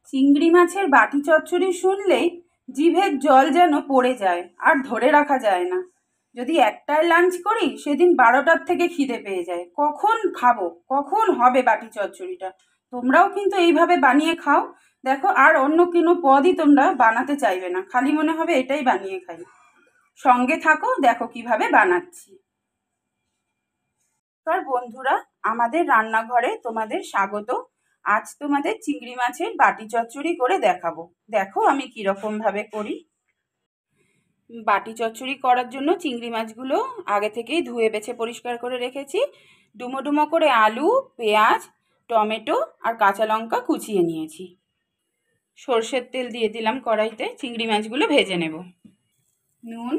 চিংড়ি মাছের বাটি চচ্চড়ি শুনলেই জিভের জল যেন পড়ে যায়, আর ধরে রাখা যায় না। যদি একটাই লাঞ্চ করি সেদিন 12টার থেকে খিদে পেয়ে যায়, কখন খাবো, কখন হবে বাটি চচ্চড়িটা। তোমরাও কিন্তু এইভাবে বানিয়ে খাও, দেখো আর অন্য কোনো পদই তোমরা বানাতে চাইবে না, খালি মনে হবে এটাই বানিয়ে খাই। সঙ্গে থাকো, দেখো কিভাবে বানাচ্ছি। নমস্কার বন্ধুরা, আমাদের রান্নাঘরে তোমাদের স্বাগত। আজ তোমাদের চিংড়ি মাছের বাটি চচ্চড়ি করে দেখাবো। দেখো আমি কিরকম ভাবে করি। বাটি চচ্চড়ি করার জন্য চিংড়ি মাছগুলো আগে থেকেই ধুয়ে বেছে পরিষ্কার করে রেখেছি। ডুমো ডুমো করে আলু, পেঁয়াজ, টমেটো আর কাঁচা লঙ্কা কুচিয়ে নিয়েছি। সর্ষের তেল দিয়ে দিলাম কড়াইতে, চিংড়ি মাছগুলো ভেজে নেব। নুন,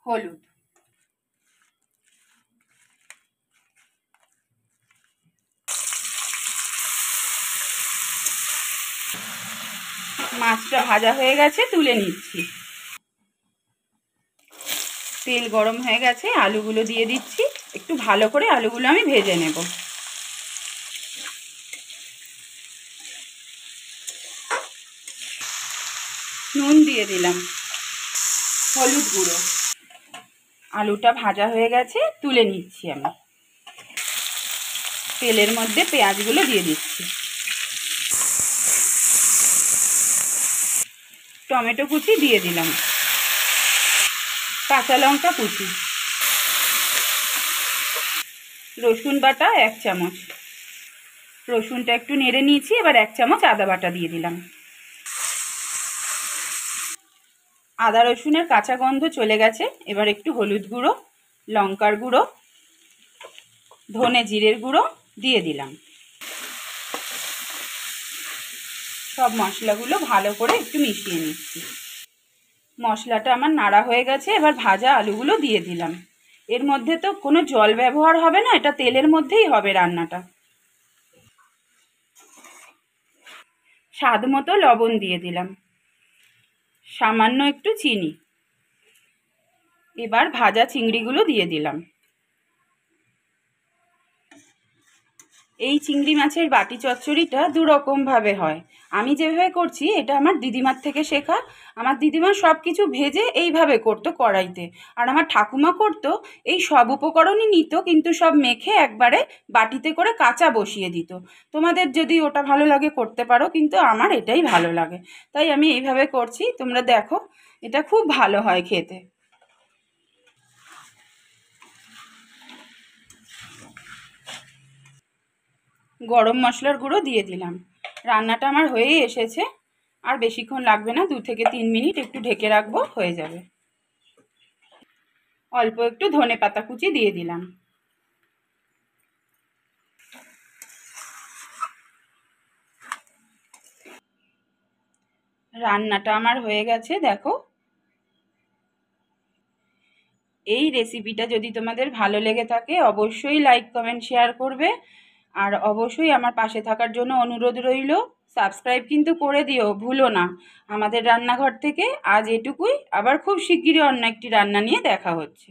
হলুদ, মাছটা ভাজা হয়ে গেছে, তুলে নিচ্ছি। তেল গরম হয়ে গেছে, আলুগুলো দিয়ে দিচ্ছি। একটু ভালো করে আলুগুলো আমি ভেজে নেব। নুন দিয়ে দিলাম, হলুদ গুঁড়ো। আলুটা ভাজা হয়ে গেছে, তুলে নিচ্ছি আমি। তেলের মধ্যে পেঁয়াজগুলো দিয়ে দিচ্ছি। টমেটো কুচি দিয়ে দিলাম, কাঁচা লঙ্কা কুচি, রসুন বাটা 1 চামচ। রসুনটা একটু নেড়ে নিয়েছি, এবার 1 চামচ আদা বাটা দিয়ে দিলাম। আদা রসুনের কাঁচা গন্ধ চলে গেছে, এবার একটু হলুদ গুঁড়ো, লঙ্কার গুঁড়ো, ধনে জিরের গুঁড়ো দিয়ে দিলাম। সব মশলাগুলো ভালো করে একটু মিশিয়ে নিচ্ছি। মশলাটা আমার নাড়া হয়ে গেছে, এবার ভাজা আলুগুলো দিয়ে দিলাম। এর মধ্যে তো কোনো জল ব্যবহার হবে না, এটা তেলের মধ্যেই হবে রান্নাটা। স্বাদ মতো লবণ দিয়ে দিলাম, সামান্য একটু চিনি। এবার ভাজা চিংড়িগুলো দিয়ে দিলাম। এই চিংড়ি মাছের বাটি চচ্চড়িটা 2 রকমভাবে হয়। আমি যেভাবে করছি এটা আমার দিদিমার থেকে শেখা। আমার দিদিমা সব কিছু ভেজে এইভাবে করতো কড়াইতে, আর আমার ঠাকুমা করতো এই সব উপকরণই নিত, কিন্তু সব মেখে একবারে বাটিতে করে কাঁচা বসিয়ে দিত। তোমাদের যদি ওটা ভালো লাগে করতে পারো, কিন্তু আমার এটাই ভালো লাগে, তাই আমি এইভাবে করছি। তোমরা দেখো, এটা খুব ভালো হয় খেতে। গরম মশলার গুঁড়ো দিয়ে দিলাম। রান্নাটা আমার হয়েই এসেছে, আর বেশিক্ষণ লাগবে না, 2 থেকে 3 মিনিট একটু ঢেকে রাখবো, হয়ে যাবে। অল্প একটু ধনে পাতা কুচি দিয়ে দিলাম। রান্নাটা আমার হয়ে গেছে, দেখো। এই রেসিপিটা যদি তোমাদের ভালো লেগে থাকে অবশ্যই লাইক, কমেন্ট, শেয়ার করবে। আর অবশ্যই আমার পাশে থাকার জন্য অনুরোধ রইল। সাবস্ক্রাইব কিন্তু করে দিও, ভুলো না। আমাদের রান্নাঘর থেকে আজ এটুকুই, আবার খুব শিগগিরই অন্য একটি রান্না নিয়ে দেখা হচ্ছে।